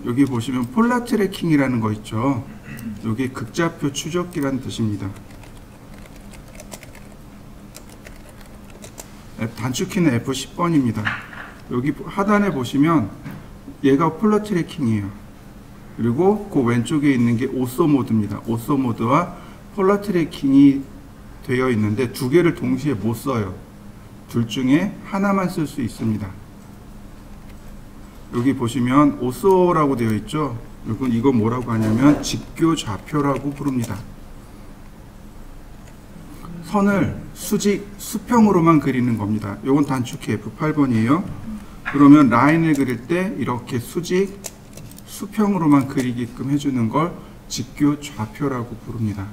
여기 보시면 폴라 트래킹이라는 거 있죠. 여기 극좌표 추적기라는 뜻입니다. 단축키는 F10번입니다. 여기 하단에 보시면 얘가 폴라 트래킹이에요. 그리고 그 왼쪽에 있는 게 오쏘 모드입니다. 오쏘 모드와 폴라 트래킹이 되어 있는데 두 개를 동시에 못 써요. 둘 중에 하나만 쓸 수 있습니다. 여기 보시면 오쏘라고 되어 있죠. 이건 뭐라고 하냐면 직교 좌표라고 부릅니다. 선을 수평으로만 그리는 겁니다. 이건 단축키 F8번이에요. 그러면 라인을 그릴 때 이렇게 수평으로만 그리게끔 해주는 걸 직교 좌표라고 부릅니다.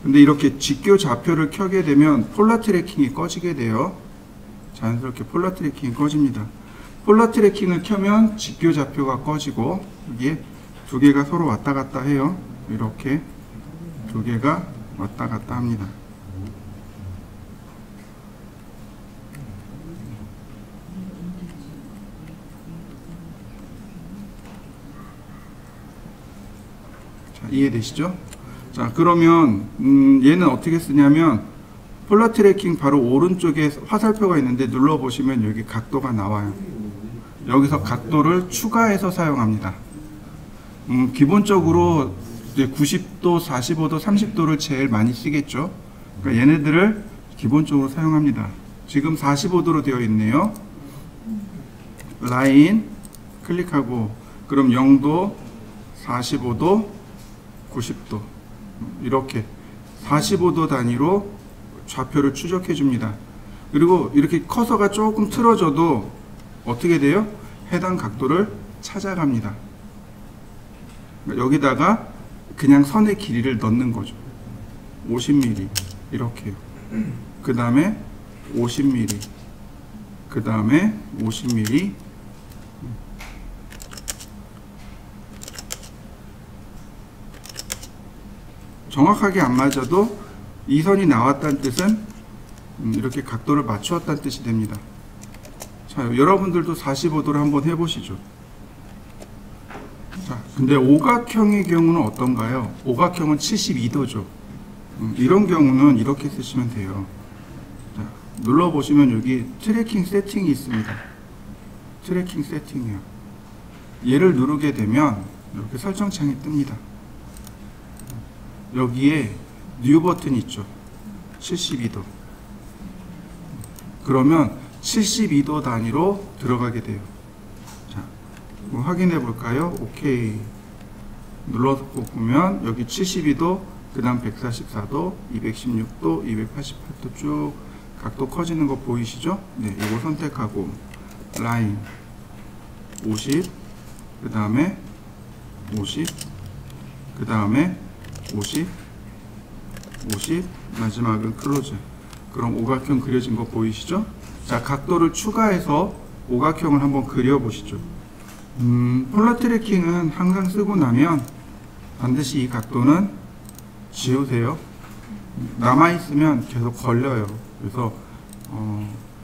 근데 이렇게 직교 좌표를 켜게 되면 폴라 트래킹이 꺼지게 돼요. 자연스럽게 폴라 트래킹이 꺼집니다. 폴라 트래킹을 켜면 직교 좌표가 꺼지고 이게 두 개가 서로 왔다 갔다 해요. 이렇게 두 개가 왔다 갔다 합니다. 자, 이해되시죠? 자, 그러면 얘는 어떻게 쓰냐면 폴라 트래킹 바로 오른쪽에 화살표가 있는데 눌러보시면 여기 각도가 나와요. 여기서 각도를 추가해서 사용합니다. 기본적으로 이제 90도, 45도, 30도를 제일 많이 쓰겠죠. 그러니까 얘네들을 기본적으로 사용합니다. 지금 45도로 되어 있네요. 라인 클릭하고 그럼 0도, 45도, 90도 이렇게 45도 단위로 좌표를 추적해 줍니다. 그리고 이렇게 커서가 조금 틀어져도 어떻게 돼요? 해당 각도를 찾아갑니다. 여기다가 그냥 선의 길이를 넣는 거죠. 50mm 이렇게요. 그 다음에 50mm 그 다음에 50mm 정확하게 안 맞아도 이 선이 나왔다는 뜻은 이렇게 각도를 맞추었다는 뜻이 됩니다. 자, 여러분들도 45도를 한번 해보시죠. 자, 근데 오각형의 경우는 어떤가요? 오각형은 72도죠. 이런 경우는 이렇게 쓰시면 돼요. 자, 눌러보시면 여기 트래킹 세팅이 있습니다. 트래킹 세팅이요. 얘를 누르게 되면 이렇게 설정창이 뜹니다. 여기에 뉴 버튼이 있죠. 72도. 그러면 72도 단위로 들어가게 돼요. 자, 확인해 볼까요? 오케이. 눌러서 보면 여기 72도, 그 다음 144도, 216도, 288도 쭉 각도 커지는 거 보이시죠? 네, 이거 선택하고 라인 50, 그 다음에 50, 그 다음에 50, 50, 마지막은 클로즈. 그럼 오각형 그려진 거 보이시죠? 자, 각도를 추가해서 오각형을 한번 그려보시죠. 폴라 트래킹은 항상 쓰고 나면 반드시 이 각도는 지우세요. 남아있으면 계속 걸려요. 그래서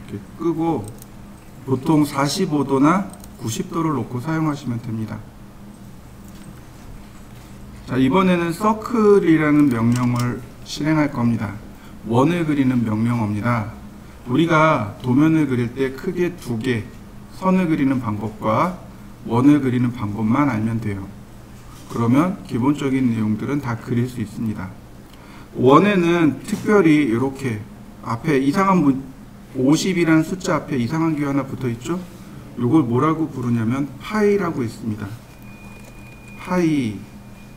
이렇게 끄고 보통 45도나 90도를 놓고 사용하시면 됩니다. 자, 이번에는 서클이라는 명령을 실행할 겁니다. 원을 그리는 명령어입니다. 우리가 도면을 그릴 때 크게 두 개, 선을 그리는 방법과 원을 그리는 방법만 알면 돼요. 그러면 기본적인 내용들은 다 그릴 수 있습니다. 원에는 특별히 이렇게 앞에 이상한 50이라는 숫자 앞에 이상한 게 하나 붙어 있죠? 이걸 뭐라고 부르냐면 파이라고 있습니다. 파이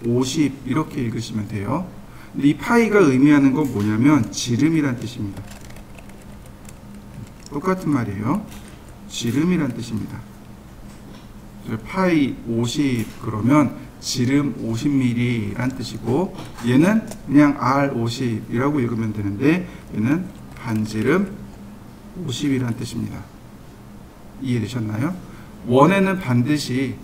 50 이렇게 읽으시면 돼요. 근데 이 파이가 의미하는 건 뭐냐면 지름이란 뜻입니다. 똑같은 말이에요. 지름이란 뜻입니다. 파이 50 그러면 지름 50mm 란 뜻이고 얘는 그냥 R50 이라고 읽으면 되는데 얘는 반지름 50이란 뜻입니다. 이해되셨나요? 원에는 반드시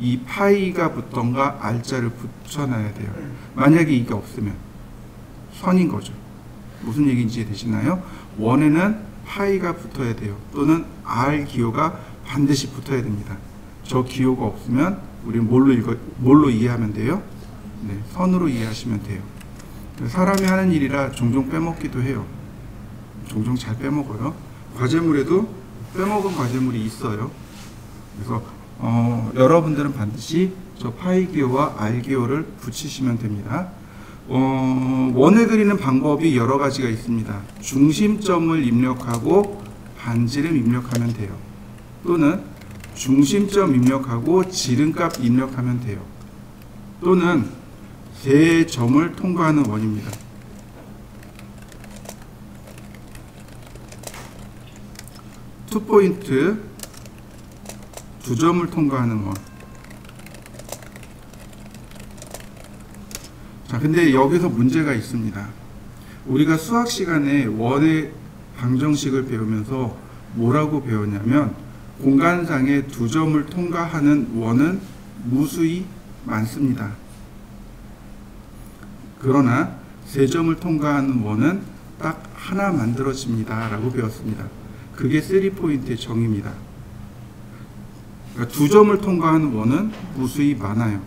이 파이가 붙던가 R자를 붙여놔야 돼요. 만약에 이게 없으면 선인 거죠. 무슨 얘기인지 이해되시나요? 원에는 파이가 붙어야 돼요. 또는 R 기호가 반드시 붙어야 됩니다. 저 기호가 없으면 우리 뭘로 이해하면 돼요? 네, 선으로 이해하시면 돼요. 사람이 하는 일이라 종종 빼먹기도 해요. 종종 잘 빼먹어요. 과제물에도 빼먹은 과제물이 있어요. 그래서 여러분들은 반드시 저 파이 기호와 R 기호를 붙이시면 됩니다. 원을 그리는 방법이 여러 가지가 있습니다. 중심점을 입력하고 반지름 입력하면 돼요. 또는 중심점 입력하고 지름값 입력하면 돼요. 또는 세 점을 통과하는 원입니다. 투포인트, 두 점을 통과하는 원. 자, 근데 여기서 문제가 있습니다. 우리가 수학 시간에 원의 방정식을 배우면서 뭐라고 배웠냐면 공간상의 두 점을 통과하는 원은 무수히 많습니다. 그러나 세 점을 통과하는 원은 딱 하나 만들어집니다 라고 배웠습니다. 그게 3포인트의 정의입니다. 그러니까 두 점을 통과하는 원은 무수히 많아요.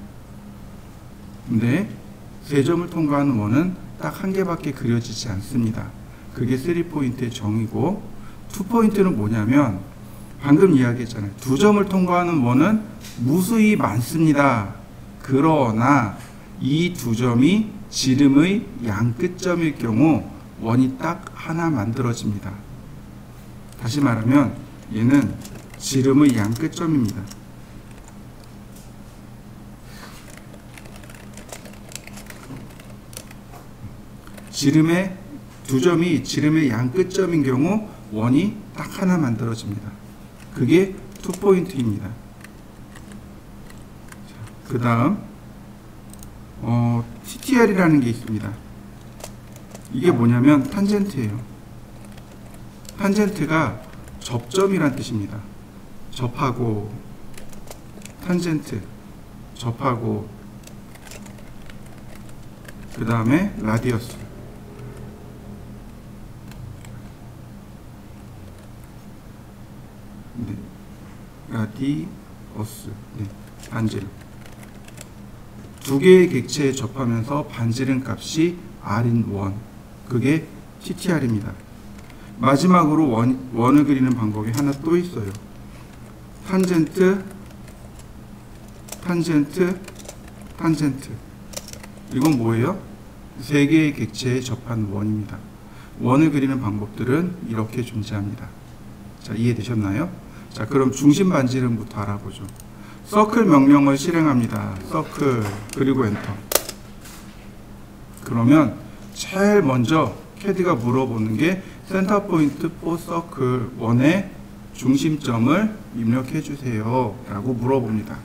근데 세 점을 통과하는 원은 딱 한 개밖에 그려지지 않습니다. 그게 3포인트의 정의고, 2포인트는 뭐냐면 방금 이야기했잖아요. 두 점을 통과하는 원은 무수히 많습니다. 그러나 이 두 점이 지름의 양 끝점일 경우 원이 딱 하나 만들어집니다. 다시 말하면 얘는 지름의 양 끝점입니다. 지름의 두 점이 지름의 양 끝점인 경우 원이 딱 하나 만들어집니다. 그게 2포인트입니다. 그 다음 TTR이라는 게 있습니다. 이게 뭐냐면 탄젠트예요. 탄젠트가 접점이란 뜻입니다. 접하고 탄젠트, 접하고 그 다음에 라디어스. 네. 라디어스. 네. 반지름. 두 개의 객체에 접하면서 반지름 값이 R인 원. 그게 TTR입니다. 마지막으로 원을 그리는 방법이 하나 또 있어요. 탄젠트, 탄젠트, 탄젠트. 이건 뭐예요? 세 개의 객체에 접한 원입니다. 원을 그리는 방법들은 이렇게 존재합니다. 자, 이해되셨나요? 자, 그럼 중심 반지름부터 알아보죠. 서클 명령을 실행합니다. 서클, 그리고 엔터. 그러면 제일 먼저 캐드가 물어보는 게 센터 포인트 for 서클 원의 중심점을 입력해 주세요 라고 물어봅니다.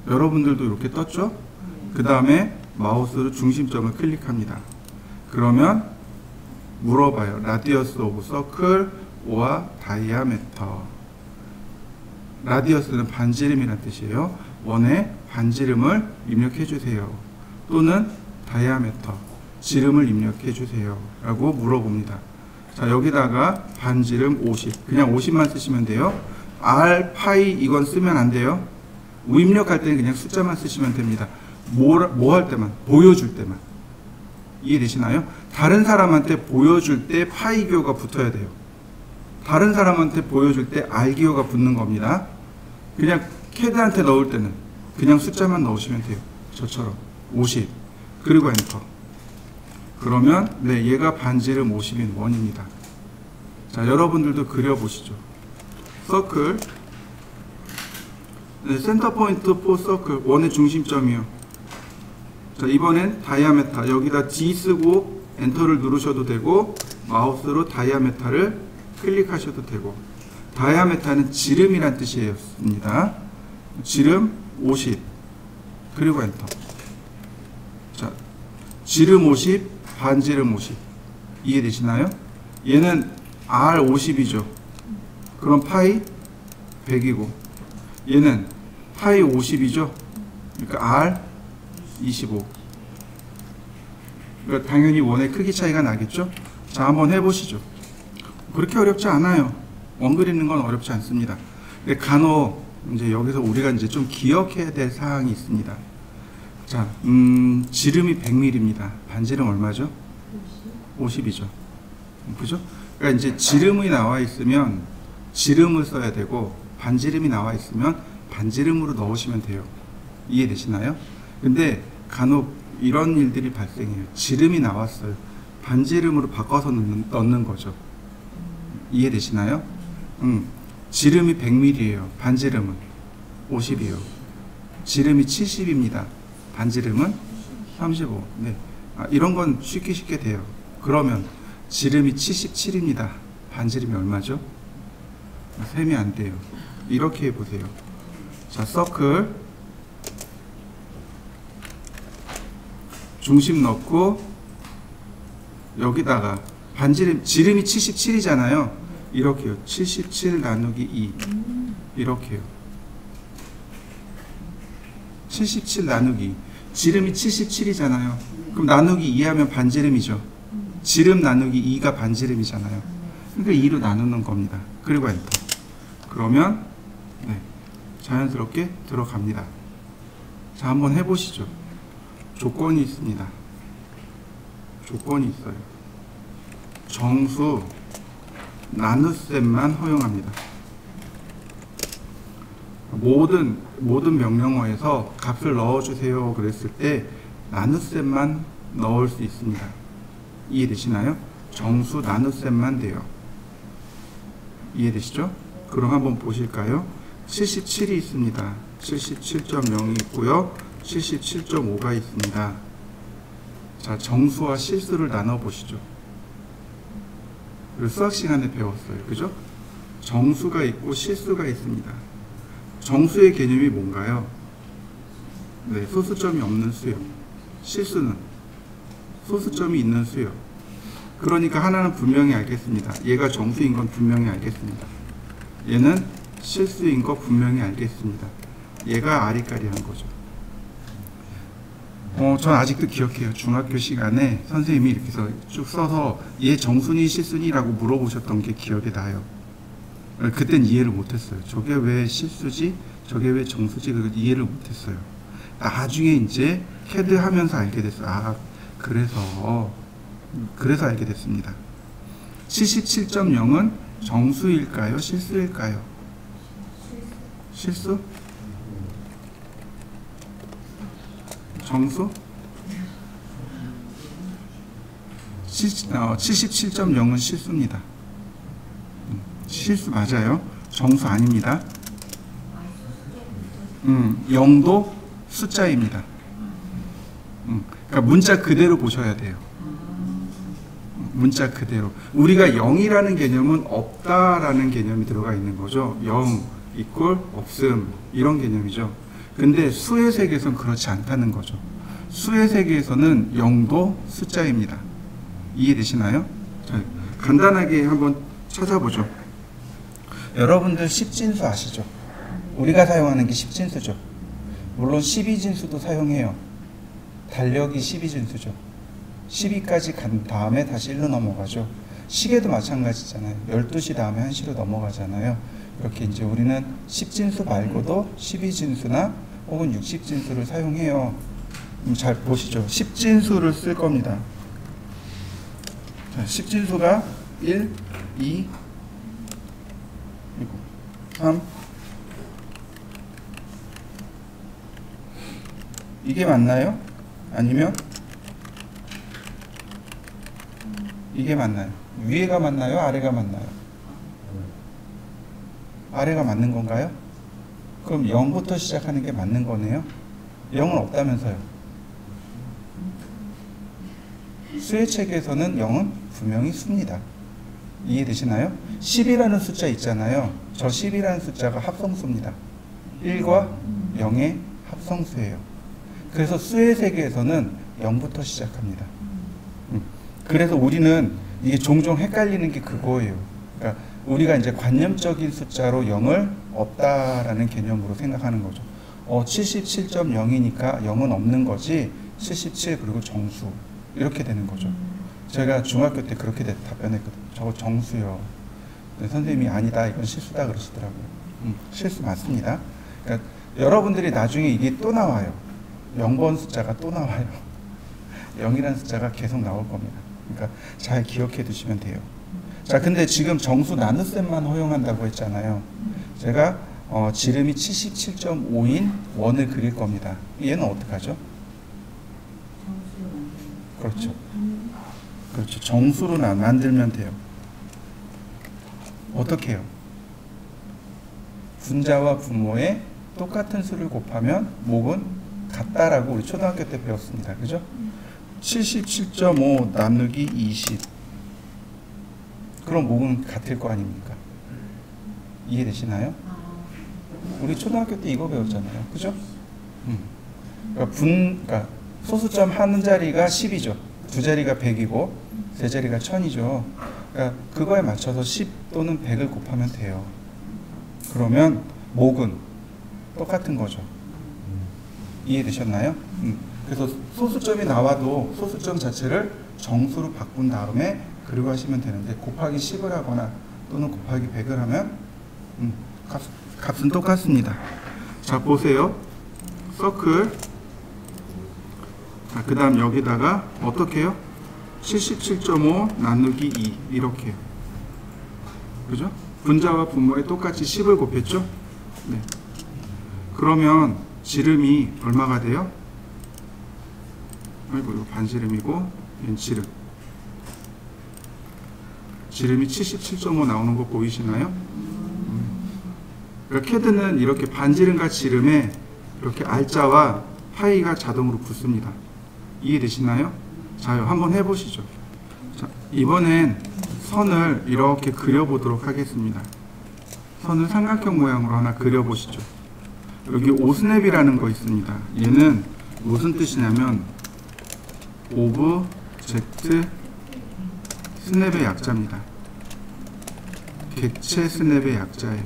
여러분들도 이렇게 떴죠? 그 다음에 마우스로 중심점을 클릭합니다. 그러면 물어봐요. 라디어스 오브 서클 or 다이아메터. 라디어스는 반지름이란 뜻이에요. 원의 반지름을 입력해 주세요. 또는 다이아메터, 지름을 입력해 주세요 라고 물어봅니다. 자, 여기다가 반지름 50, 그냥 50만 쓰시면 돼요. R, 파이 이건 쓰면 안 돼요. 우입력할 때는 그냥 숫자만 쓰시면 됩니다. 뭐 할 때만, 보여줄 때만. 이해되시나요? 다른 사람한테 보여줄 때 파이 기호가 붙어야 돼요. 다른 사람한테 보여줄 때 R 기호가 붙는 겁니다. 그냥 캐드한테 넣을 때는 그냥 숫자만 넣으시면 돼요. 저처럼 50, 그리고 엔터. 그러면 네, 얘가 반지름 50인 원입니다. 자, 여러분들도 그려보시죠. 서클, 네, 센터 포인트 포 서클, 원의 중심점이요. 자, 이번엔 다이아메타, 여기다 D 쓰고 엔터를 누르셔도 되고 마우스로 다이아메타를 클릭하셔도 되고. 다이아메타는 지름이란 뜻이었습니다. 지름 50, 그리고 엔터. 자, 지름 50, 반지름 50. 이해되시나요? 얘는 R 50이죠. 그럼 파이 100이고, 얘는 파이 50이죠. 그러니까 R 25. 그러니까 당연히 원의 크기 차이가 나겠죠. 자, 한번 해보시죠. 그렇게 어렵지 않아요. 원 그리는 건 어렵지 않습니다. 근데 간혹 이제 여기서 우리가 이제 좀 기억해야 될 사항이 있습니다. 자, 지름이 100mm입니다. 반지름 얼마죠? 50이죠. 그죠? 그러니까 이제 지름이 나와 있으면 지름을 써야 되고 반지름이 나와 있으면 반지름으로 넣으시면 돼요. 이해되시나요? 근데 간혹 이런 일들이 발생해요. 지름이 나왔어요. 반지름으로 바꿔서 넣는 거죠. 이해되시나요? 지름이 100mm예요. 반지름은 50이에요. 지름이 70입니다. 반지름은 35. 네. 이런 건 쉽게 돼요. 그러면 지름이 77입니다. 반지름이 얼마죠? 셈이 안 돼요. 이렇게 해보세요. 자, 서클 중심 넣고 여기다가 지름이 77이잖아요. 이렇게요. 77 나누기 2 이렇게요. 77 나누기 지름이 77이잖아요. 그럼 나누기 2 하면 반지름이죠. 지름 나누기 2가 반지름이잖아요. 그러니까 2로 나누는 겁니다. 그리고 엔터. 그러면 네, 자연스럽게 들어갑니다. 자, 한번 해보시죠. 조건이 있습니다. 조건이 있어요. 정수 나눗셈만 허용합니다. 모든 명령어에서 값을 넣어주세요 그랬을 때 나눗셈만 넣을 수 있습니다. 이해되시나요? 정수 나눗셈만 돼요. 이해되시죠? 그럼 한번 보실까요? 77이 있습니다. 77.0이 있고요. 77.5가 있습니다. 자, 정수와 실수를 나눠 보시죠. 수학 시간에 배웠어요. 그죠? 정수가 있고 실수가 있습니다. 정수의 개념이 뭔가요? 네, 소수점이 없는 수요. 실수는 소수점이 있는 수요. 그러니까 하나는 분명히 알겠습니다. 얘가 정수인 건 분명히 알겠습니다. 얘는 실수인 거 분명히 알겠습니다. 얘가 아리까리한 거죠. 전 아직도 기억해요. 중학교 시간에 선생님이 이렇게 쭉 써서 얘 정순이 실순이 라고 물어보셨던 게 기억에 나요. 그땐 이해를 못했어요. 저게 왜 실수지? 저게 왜 정수지? 그걸 이해를 못했어요. 나중에 이제 캐드 하면서 알게 됐어요. 아, 그래서 알게 됐습니다. 77.0은 정수일까요? 실수일까요? 실수? 정수? 77.0은 실수입니다. 실수 맞아요. 정수 아닙니다. 0도 숫자입니다. 그러니까 문자 그대로 보셔야 돼요. 문자 그대로. 우리가 0이라는 개념은 없다라는 개념이 들어가 있는 거죠. 0 이꼴 없음 이런 개념이죠. 근데 수의 세계에서는 그렇지 않다는 거죠. 수의 세계에서는 0도 숫자입니다. 이해되시나요? 자, 간단하게 한번 찾아보죠. 여러분들 10진수 아시죠? 우리가 사용하는 게 10진수죠. 물론 12진수도 사용해요. 달력이 12진수죠. 12까지 간 다음에 다시 1로 넘어가죠. 시계도 마찬가지잖아요. 12시 다음에 1시로 넘어가잖아요. 이렇게 이제 우리는 10진수 말고도 12진수나 혹은 60진수를 사용해요. 잘 보시죠. 10진수를 쓸 겁니다. 자, 10진수가 1, 2, 그리고 3. 이게 맞나요? 아니면 이게 맞나요? 위에가 맞나요? 아래가 맞나요? 아래가 맞는 건가요? 그럼 0부터 시작하는 게 맞는 거네요? 0은 없다면서요. 수의 체계에서는 0은 분명히 수입니다. 이해되시나요? 10이라는 숫자 있잖아요. 저 10이라는 숫자가 합성수입니다. 1과 0의 합성수예요. 그래서 수의 세계에서는 0부터 시작합니다. 그래서 우리는 이게 종종 헷갈리는 게 그거예요. 그러니까 우리가 이제 관념적인 숫자로 0을 없다라는 개념으로 생각하는 거죠. 77.0이니까 0은 없는 거지. 77 그리고 정수 이렇게 되는 거죠. 제가 중학교 때 그렇게 답변했거든요. 저거 정수요. 근데 선생님이 아니다, 이건 실수다 그러시더라고요. 실수 맞습니다. 그러니까 여러분들이 나중에 이게 또 나와요. 0번 숫자가 또 나와요. 0이라는 숫자가 계속 나올 겁니다. 그러니까 잘 기억해 두시면 돼요. 자, 근데 지금 정수 나눗셈만 허용한다고 했잖아요. 제가 지름이 77.5인 원을 그릴 겁니다. 얘는 어떡하죠? 그렇죠. 그렇죠. 정수로 만들면 돼요. 어떻게 해요? 분자와 분모에 똑같은 수를 곱하면 목은 같다라고 우리 초등학교 때 배웠습니다. 그죠? 77.5 나누기 20. 그럼 목은 같을 거 아닙니까? 이해되시나요? 우리 초등학교 때 이거 배웠잖아요. 그죠? 그러니까 소수점 한 자리가 10이죠. 두 자리가 100이고 세 자리가 1000이죠. 그러니까 그거에 맞춰서 10 또는 100을 곱하면 돼요. 그러면 목은 똑같은 거죠. 이해되셨나요? 그래서 소수점이 나와도 소수점 자체를 정수로 바꾼 다음에 그리고 하시면 되는데 곱하기 10을 하거나 또는 곱하기 100을 하면 값은 똑같습니다. 자, 보세요. 서클. 자, 그 다음 여기다가 어떻게 해요? 77.5 나누기 2 이렇게 해요. 그죠? 분자와 분모에 똑같이 10을 곱했죠? 네. 그러면 지름이 얼마가 돼요? 아이고, 이거 반지름이고 얘는 지름. 지름이 77.5 나오는 거 보이시나요? 그러니까 캐드는 이렇게 반지름과 지름에 이렇게 알자와 파이가 자동으로 붙습니다. 이해되시나요? 자요, 한번 해보시죠. 자, 이번엔 선을 이렇게 그려보도록 하겠습니다. 선을 삼각형 모양으로 하나 그려보시죠. 여기 오스냅이라는 거 있습니다. 얘는 무슨 뜻이냐면 오브젝트 스냅의 약자입니다. 객체 스냅의 약자예요.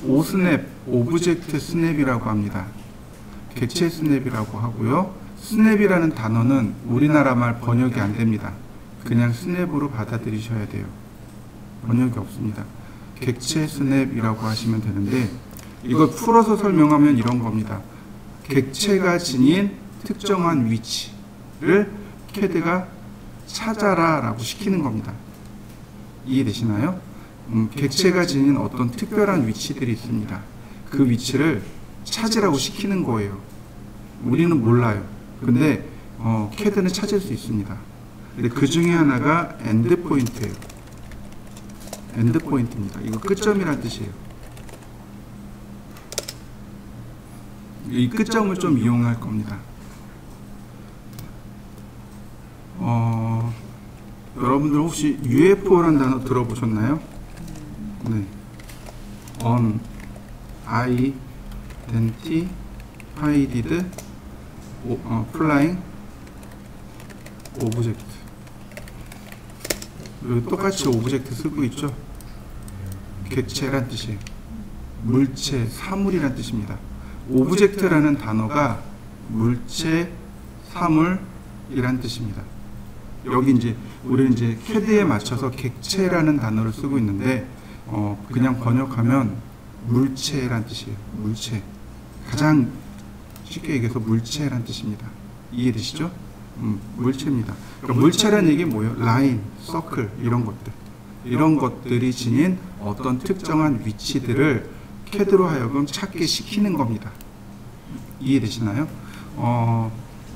오스냅, 오브젝트 스냅이라고 합니다. 객체 스냅이라고 하고요. 스냅이라는 단어는 우리나라 말 번역이 안 됩니다. 그냥 스냅으로 받아들이셔야 돼요. 번역이 없습니다. 객체 스냅이라고 하시면 되는데 이걸 풀어서 설명하면 이런 겁니다. 객체가 지닌 특정한 위치를 캐드가 찾아라 라고 시키는 겁니다. 이해되시나요? 객체가 지닌 어떤 특별한 위치들이 있습니다. 그 위치를 찾으라고 시키는 거예요. 우리는 몰라요. 근데 캐드는 찾을 수 있습니다. 근데 그 중에 하나가 엔드포인트예요. 엔드포인트입니다. 이거 끝점이란 뜻이에요. 이 끝점을 좀 이용할 겁니다. 여러분들 혹시 UFO라는 단어 들어보셨나요? 네. Unidentified Flying Object. 여기 똑같이 오브젝트 쓰고 있죠? 객체란 뜻이에요. 물체, 사물이란 뜻입니다. 오브젝트라는 단어가 물체, 사물이란 뜻입니다. 여기 이제 우리는 이제 캐드에 맞춰서 객체라는 단어를 쓰고 있는데 그냥 번역하면 물체란 뜻이에요. 물체. 가장 쉽게 얘기해서 물체란 뜻입니다. 이해되시죠? 물체입니다. 그러니까 물체란 얘기 뭐예요? 라인, 서클 이런 것들. 이런 것들이 지닌 어떤 특정한 위치들을 캐드로 하여금 찾게 시키는 겁니다. 이해되시나요?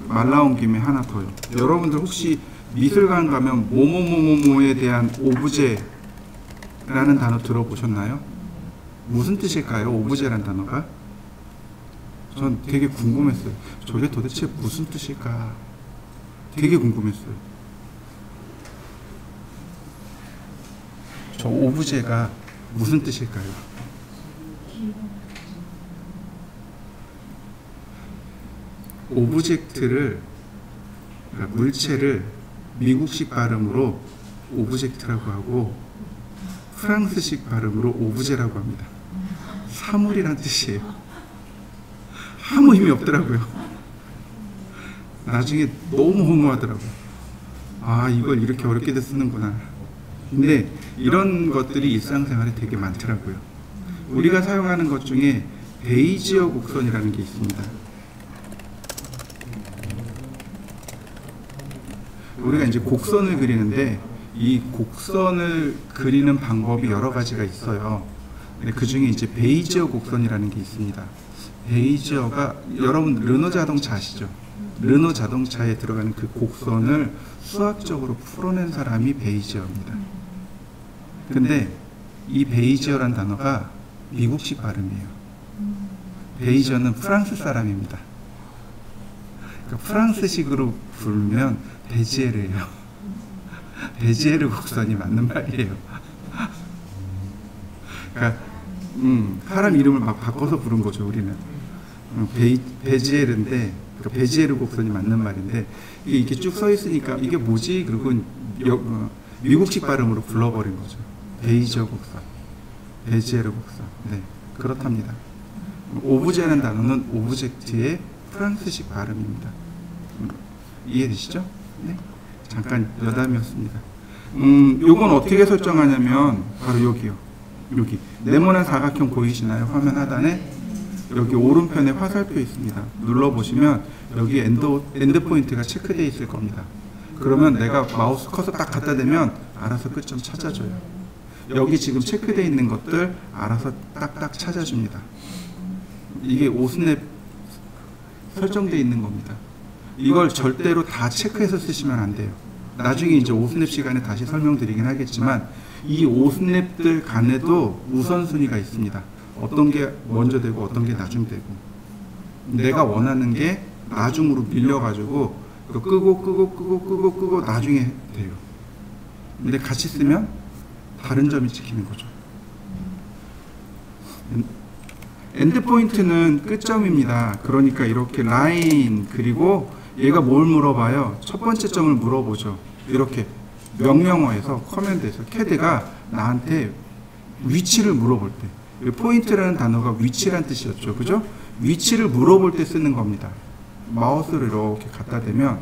말 나온 김에 하나 더요. 여러분들 혹시 미술관 가면 뭐뭐뭐뭐에 대한 오브제라는 단어 들어보셨나요? 무슨 뜻일까요? 오브제라는 단어가? 전 되게 궁금했어요. 저게 도대체 무슨 뜻일까? 되게 궁금했어요. 저 오브제가 무슨 뜻일까요? 오브젝트를, 그러니까 물체를 미국식 발음으로 오브젝트라고 하고 프랑스식 발음으로 오브제라고 합니다. 사물이란 뜻이에요. 아무 의미 없더라고요. 나중에 너무 허무하더라고요. 아, 이걸 이렇게 어렵게 쓰는구나. 근데 이런 것들이 일상생활에 되게 많더라고요. 우리가 사용하는 것 중에 베이지어 곡선이라는 게 있습니다. 우리가 이제 곡선을 그리는데 이 곡선을 그리는 방법이 여러 가지가 있어요. 근데 그 중에 이제 베이지어 곡선이라는 게 있습니다. 베이지어가 여러분 르노 자동차 아시죠? 르노 자동차에 들어가는 그 곡선을 수학적으로 풀어낸 사람이 베이지어입니다. 근데 이 베이지어란 단어가 미국식 발음이에요. 베이지어는 프랑스 사람입니다. 그러니까 프랑스식으로 부르면 베지에르예요. 베지에르 곡선이 맞는 말이에요. 그러니까 사람 이름을 막 바꿔서 부른 거죠, 우리는. 베지에르인데, 그러니까 베지에르 곡선이 맞는 말인데, 이게 쭉 써 있으니까 이게 뭐지? 그리고 미국식 발음으로 불러버린 거죠. 베이지어 곡선, 베지에르 곡선. 네, 그렇답니다. 오브제라는 단어는 오브젝트의 프랑스식 발음입니다. 이해되시죠? 네. 잠깐 여담이었습니다. 요건 어떻게 설정하냐면 바로 여기요. 여기 네모난 사각형 보이시나요? 화면 하단에 여기 오른편에 화살표 있습니다. 눌러보시면 여기 엔드 포인트가 체크되어 있을 겁니다. 그러면 내가 마우스 커서 딱 갖다 대면 알아서 끝점 찾아줘요. 여기 지금 체크되어 있는 것들 알아서 딱딱 찾아줍니다. 이게 오스냅 설정되어 있는 겁니다. 이걸 절대로 다 체크해서 쓰시면 안 돼요. 나중에 이제 오스냅 시간에 다시 설명드리긴 하겠지만 이 오스냅들 간에도 우선순위가 있습니다. 어떤 게 먼저 되고 어떤 게 나중 되고, 내가 원하는 게 나중으로 밀려가지고 끄고 나중에 돼요. 근데 같이 쓰면 다른 점이 찍히는 거죠. 엔드포인트는 끝점입니다. 그러니까 이렇게 라인, 그리고 얘가 뭘 물어봐요? 첫 번째 점을 물어보죠. 이렇게 명령어에서 커맨드에서 캐드가 나한테 위치를 물어볼 때, 포인트라는 단어가 위치란 뜻이었죠. 그죠? 위치를 물어볼 때 쓰는 겁니다. 마우스를 이렇게 갖다 대면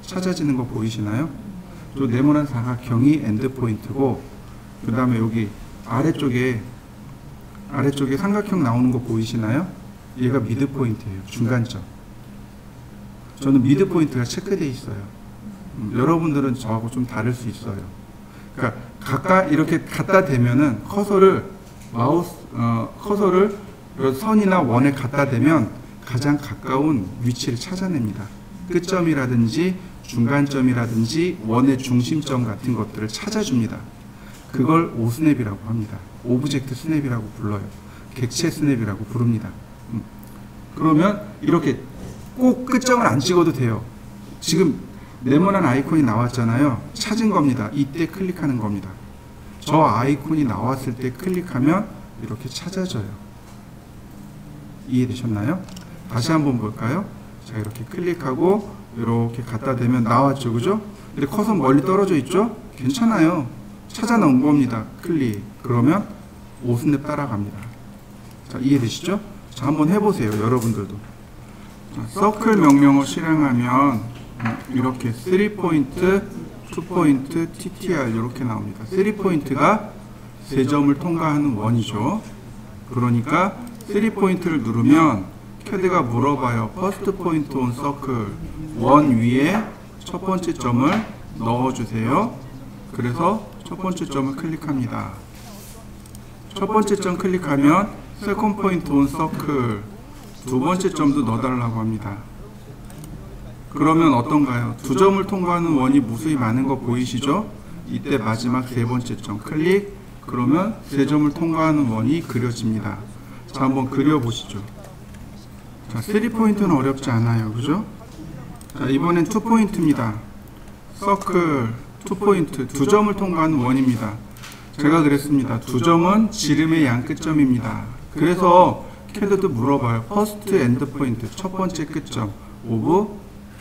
찾아지는 거 보이시나요? 저 네모난 사각형이 엔드포인트고, 그 다음에 여기 아래쪽에 삼각형 나오는 거 보이시나요? 얘가 미드포인트예요. 중간점. 저는 미드포인트가 체크되어 있어요. 여러분들은 저하고 좀 다를 수 있어요. 그러니까 가까이 이렇게 갖다 대면은 커서를 선이나 원에 갖다 대면 가장 가까운 위치를 찾아냅니다. 끝점이라든지 중간점이라든지 원의 중심점 같은 것들을 찾아줍니다. 그걸 오스냅이라고 합니다. 오브젝트 스냅이라고 불러요. 객체 스냅이라고 부릅니다. 그러면 이렇게 꼭 끝점을 안 찍어도 돼요. 지금 네모난 아이콘이 나왔잖아요. 찾은 겁니다. 이때 클릭하는 겁니다. 저 아이콘이 나왔을 때 클릭하면 이렇게 찾아져요. 이해되셨나요? 다시 한번 볼까요? 자, 이렇게 클릭하고 이렇게 갖다 대면 나왔죠, 그죠? 근데 커서 멀리 떨어져 있죠? 괜찮아요. 찾아 놓은 겁니다. 클릭. 그러면 오스냅 따라갑니다. 자, 이해되시죠? 자, 한번 해보세요, 여러분들도. 자, 서클 명령어 실행하면 이렇게 3포인트, 2포인트, TTR 이렇게 나옵니다. 3포인트가 3점을 통과하는 원이죠. 그러니까 3포인트를 누르면 캐드가 물어봐요. 퍼스트 포인트 온 서클, 원 위에 첫 번째 점을 넣어주세요. 그래서 첫 번째 점을 클릭합니다. 첫 번째 점 클릭하면 세컨 포인트 온 서클, 두 번째 점도 넣어달라고 합니다. 그러면 어떤가요? 두 점을 통과하는 원이 무수히 많은 거 보이시죠? 이때 마지막 세 번째 점 클릭. 그러면 세 점을 통과하는 원이 그려집니다. 자, 한번 그려보시죠. 자, 3포인트는 어렵지 않아요. 그죠? 자, 이번엔 2포인트입니다. 서클, 2포인트, 두 점을 통과하는 원입니다. 제가 그랬습니다. 두 점은 지름의 양 끝점입니다. 그래서 캐드도 물어봐요. 퍼스트 엔드 포인트, 첫 번째 끝점, 오브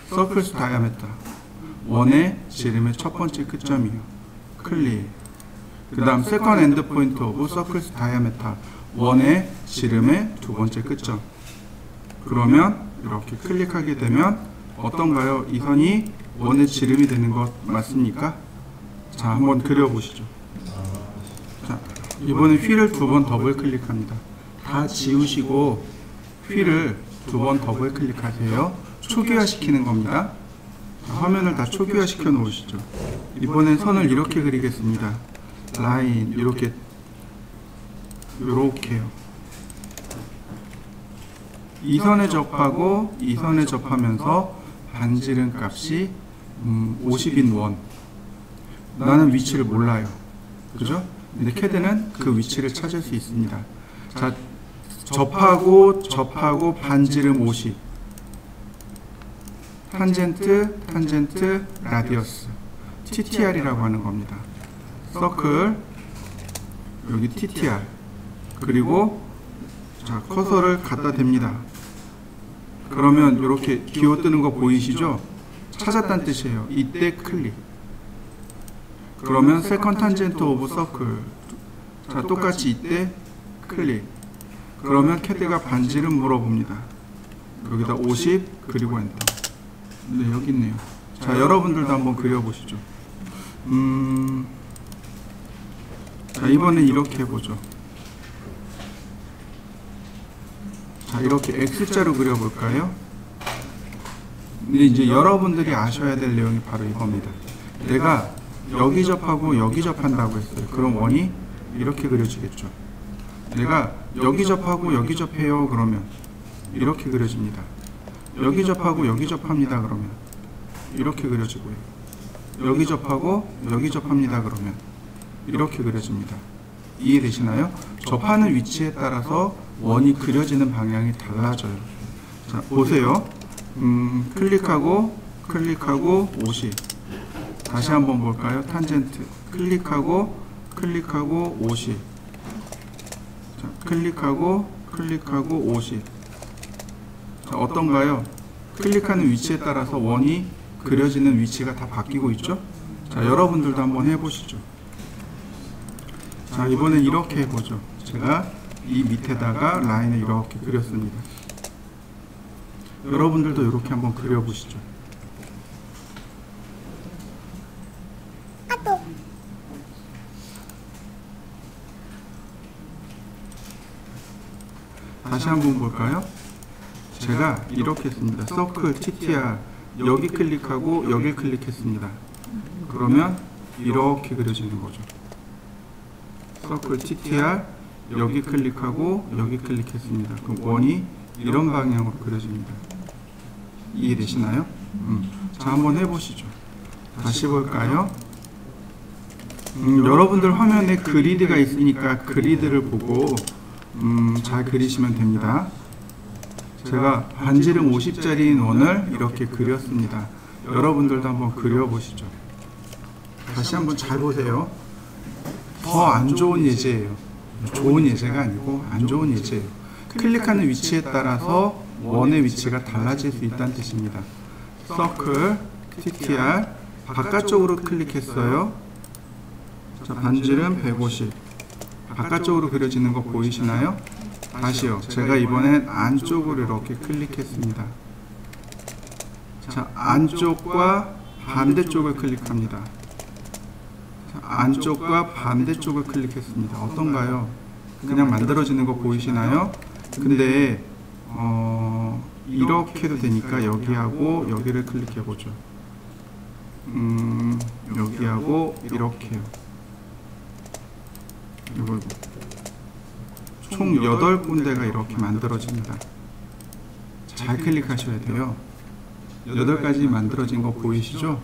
서클스 다이아메터, 원의 지름의 첫 번째 끝점이요. 클릭. 그 다음 세컨 엔드 포인트 오브 서클스 다이아메터, 원의 지름의 두 번째 끝점. 그러면 이렇게 클릭하게 되면 어떤가요? 이 선이 원의 지름이 되는 것 맞습니까? 자, 한번 그려보시죠. 자, 이번에 휠을 2번 더블 클릭합니다. 다 지우시고 휠을 2번 더블 클릭하세요. 초기화 시키는 겁니다. 자, 화면을 다 초기화 시켜 놓으시죠. 이번엔 선을 이렇게 그리겠습니다. 라인 이렇게요. 이 선에 접하고 이 선에 접하면서 반지름 값이 50인 원. 나는 위치를 몰라요. 그죠? 근데 캐드는 그 위치를 찾을 수 있습니다. 자, 접하고 반지름 50. 탄젠트, 라디어스. TTR이라고 하는 겁니다. 서클, 여기 TTR. 그리고 자, 커서를 갖다 댑니다. 그러면 이렇게 기호 뜨는 거 보이시죠? 찾았다는 뜻이에요. 이때 클릭. 그러면 세컨 탄젠트 오브 서클. 자, 똑같이 이때 클릭. 그러면 캐드가 반지름 물어봅니다. 여기다 50 그리고 엔터. 네, 여기 있네요. 자, 여러분들도 한번 그려보시죠. 자, 이번엔 이렇게 해보죠. 자, 이렇게 X자로 그려볼까요? 근데 이제 여러분들이 아셔야 될 내용이 바로 이겁니다. 내가 여기 접하고 여기 접한다고 했어요. 그럼 원이 이렇게 그려지겠죠. 내가 여기 접하고 여기 접해요. 그러면 이렇게 그려집니다. 여기 접하고 여기 접합니다. 그러면 이렇게 그려지고요. 여기 접하고 여기 접합니다. 그러면 이렇게 그려집니다. 이해되시나요? 접하는 위치에 따라서 원이 그려지는 방향이 달라져요. 자, 보세요. 클릭하고 50. 다시 한번 볼까요? 탄젠트. 클릭하고 50. 자, 클릭하고 50. 자, 어떤가요? 클릭하는 위치에 따라서 원이 그려지는 위치가 다 바뀌고 있죠? 자, 여러분들도 한번 해보시죠. 자, 이번엔 이렇게 해보죠. 제가 이 밑에다가 라인을 이렇게 그렸습니다. 여러분들도 이렇게 한번 그려보시죠. 다시 한번 볼까요? 제가 이렇게 했습니다. 서클 TTR 여기 클릭하고 여기 클릭했습니다. 그러면 이렇게 그려지는 거죠. 서클 TTR 여기 클릭하고 여기 클릭했습니다. 그럼 원이 이런 방향으로 그려집니다. 이해되시나요? 자, 한번 해보시죠. 다시 볼까요? 여러분들 화면에 그리드가 있으니까 그리드를 보고 잘 그리시면 됩니다. 제가 반지름 50짜리인 원을 이렇게 그렸습니다. 여러분들도 한번 그려보시죠. 다시 한번 잘 보세요. 더 안 좋은 예제예요. 좋은 예제가 아니고 안 좋은 예제예요. 클릭하는 위치에 따라서 원의 위치가 달라질 수 있다는 뜻입니다. 서클, TTR, 바깥쪽으로 클릭했어요. 자, 반지름 150. 바깥쪽으로 그려지는 거 보이시나요? 다시요. 제가 이번엔 안쪽으로 이렇게 클릭했습니다. 자, 안쪽과 반대쪽을 클릭합니다. 자, 안쪽과 반대쪽을 클릭했습니다. 어떤가요? 그냥 만들어지는 거 보이시나요? 근데 이렇게도 되니까 여기하고 여기를 클릭해보죠. 여기하고 이렇게요. 이걸 총 8군데가 이렇게 만들어집니다. 잘 클릭하셔야 돼요. 8가지 만들어진 거 보이시죠?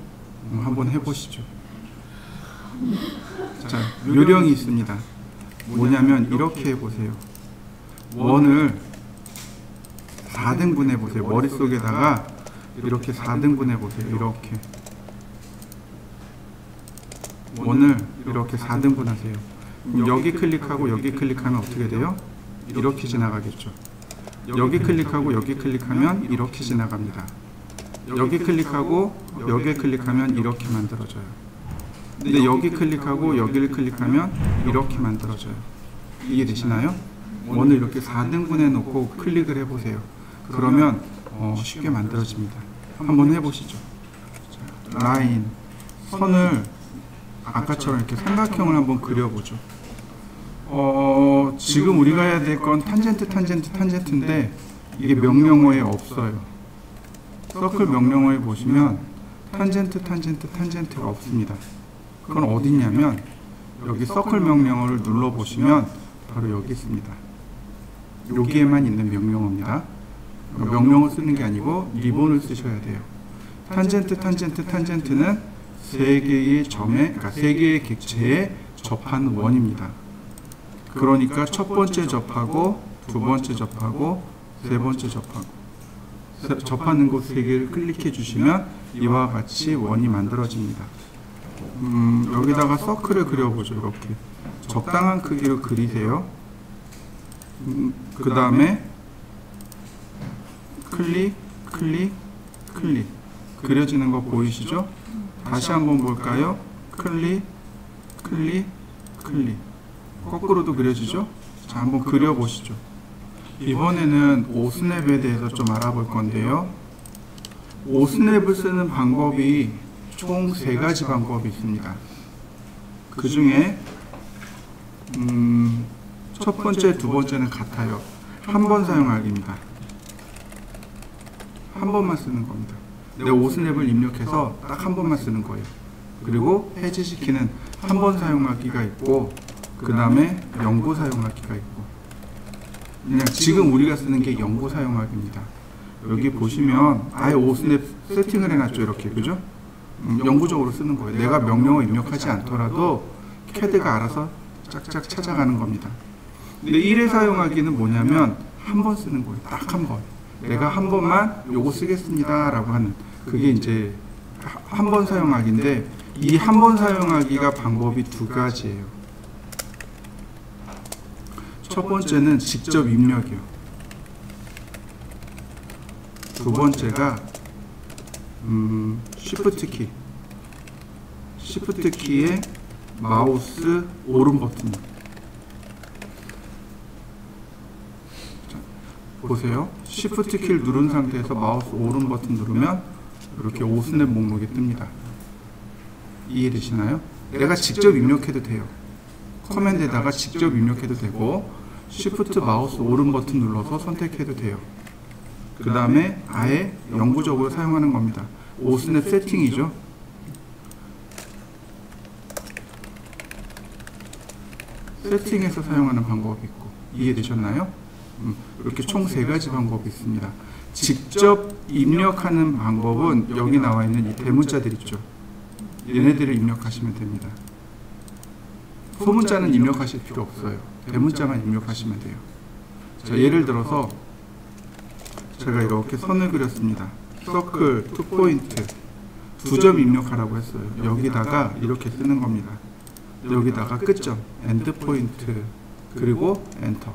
한번 해보시죠. 자, 요령이 있습니다. 뭐냐면 이렇게 해보세요. 원을 4등분 해보세요. 머릿속에다가 이렇게 4등분 해보세요. 이렇게 원을 이렇게 4등분 하세요. 여기 클릭하고 여기 클릭하면 어떻게 돼요? 이렇게 지나가겠죠. 여기 클릭하고 여기 클릭하면 이렇게 지나갑니다. 여기 클릭하고 여기 클릭하면 이렇게 만들어져요. 근데 여기 클릭하고 여기를 클릭하면 이렇게 만들어져요. 이해되시나요? 원을 이렇게 4등분 해놓고 클릭을 해보세요. 그러면 쉽게 만들어집니다. 한번 해보시죠. 자, 라인, 선을 아까처럼 이렇게 삼각형을 한번 그려보죠. 지금 우리가 해야 될 건 탄젠트, 탄젠트, 탄젠트인데 이게 명령어에 없어요. 서클 명령어에 보시면 탄젠트, 탄젠트, 탄젠트가 없습니다. 그건 어디 있냐면 여기 서클 명령어를 눌러보시면 바로 여기 있습니다. 여기에만 있는 명령어입니다. 명령어 쓰는 게 아니고 리본을 쓰셔야 돼요. 탄젠트, 탄젠트, 탄젠트는 세 개의 점에, 그러니까 세 개의 객체에 접하는 원입니다. 그러니까 첫 번째 접하고, 두 번째 접하고, 세 번째 접하고, 접하는 곳 세 개를 클릭해 주시면 이와 같이 원이 만들어집니다. 여기다가 서클을 그려보죠. 이렇게 적당한 크기로 그리세요. 그 다음에 클릭, 클릭, 클릭. 그려지는 거 보이시죠? 다시 한번 볼까요? 클릭, 클릭, 클릭. 거꾸로도 그려지죠? 자, 한번 그려보시죠. 이번에는 오스냅에 대해서 좀 알아볼 건데요. 오스냅을 쓰는 방법이 총 3가지 방법이 있습니다. 그 중에 첫 번째, 두 번째는 같아요. 한 번 사용하기입니다. 한 번만 쓰는 겁니다. 내 오스냅을 입력해서 딱 한 번만 쓰는 거예요. 그리고 해제시키는 한 번 사용하기가 있고, 그 다음에 영구 사용하기가 있고, 그냥 지금 우리가 쓰는 게 영구 사용하기입니다. 여기 보시면 아예 오스냅 세팅을 해놨죠. 이렇게, 그죠? 영구적으로 쓰는 거예요. 내가 명령어 입력하지 않더라도 캐드가 알아서 짝짝 찾아가는 겁니다. 근데 1회 사용하기는 뭐냐면 한 번 쓰는 거예요. 딱 한 번. 내가 한 번만 요거 쓰겠습니다 라고 하는, 그게 이제 한 번 사용하기인데, 이 한 번 사용하기가 방법이 2가지예요. 첫 번째는 직접 입력이요. 두 번째가 Shift 키. Shift 키에 마우스 오른 버튼. 자, 보세요. Shift 키를 누른 상태에서 마우스 오른 버튼 누르면 이렇게 오스냅 목록이 뜹니다. 이해되시나요? 내가 직접 입력해도 돼요. 커맨드에다가 직접 입력해도 되고, Shift 마우스 오른 버튼 눌러서 선택해도 돼요. 그 다음에 아예 영구적으로 사용하는 겁니다. 오스냅 세팅이죠. 세팅해서 사용하는 방법이 있고, 이해되셨나요? 이렇게 총 3가지 방법이 있습니다. 직접 입력하는 방법은 여기 나와 있는 이 대문자들 있죠. 얘네들을 입력하시면 됩니다. 소문자는 입력하실 필요 없어요. 대문자만 입력하시면 돼요. 자, 예를 들어서 제가 이렇게 선을 그렸습니다. 서클, 투포인트, 2점 입력하라고 했어요. 여기다가 이렇게 쓰는 겁니다. 여기다가 끝점, 엔드포인트, 그리고 엔터.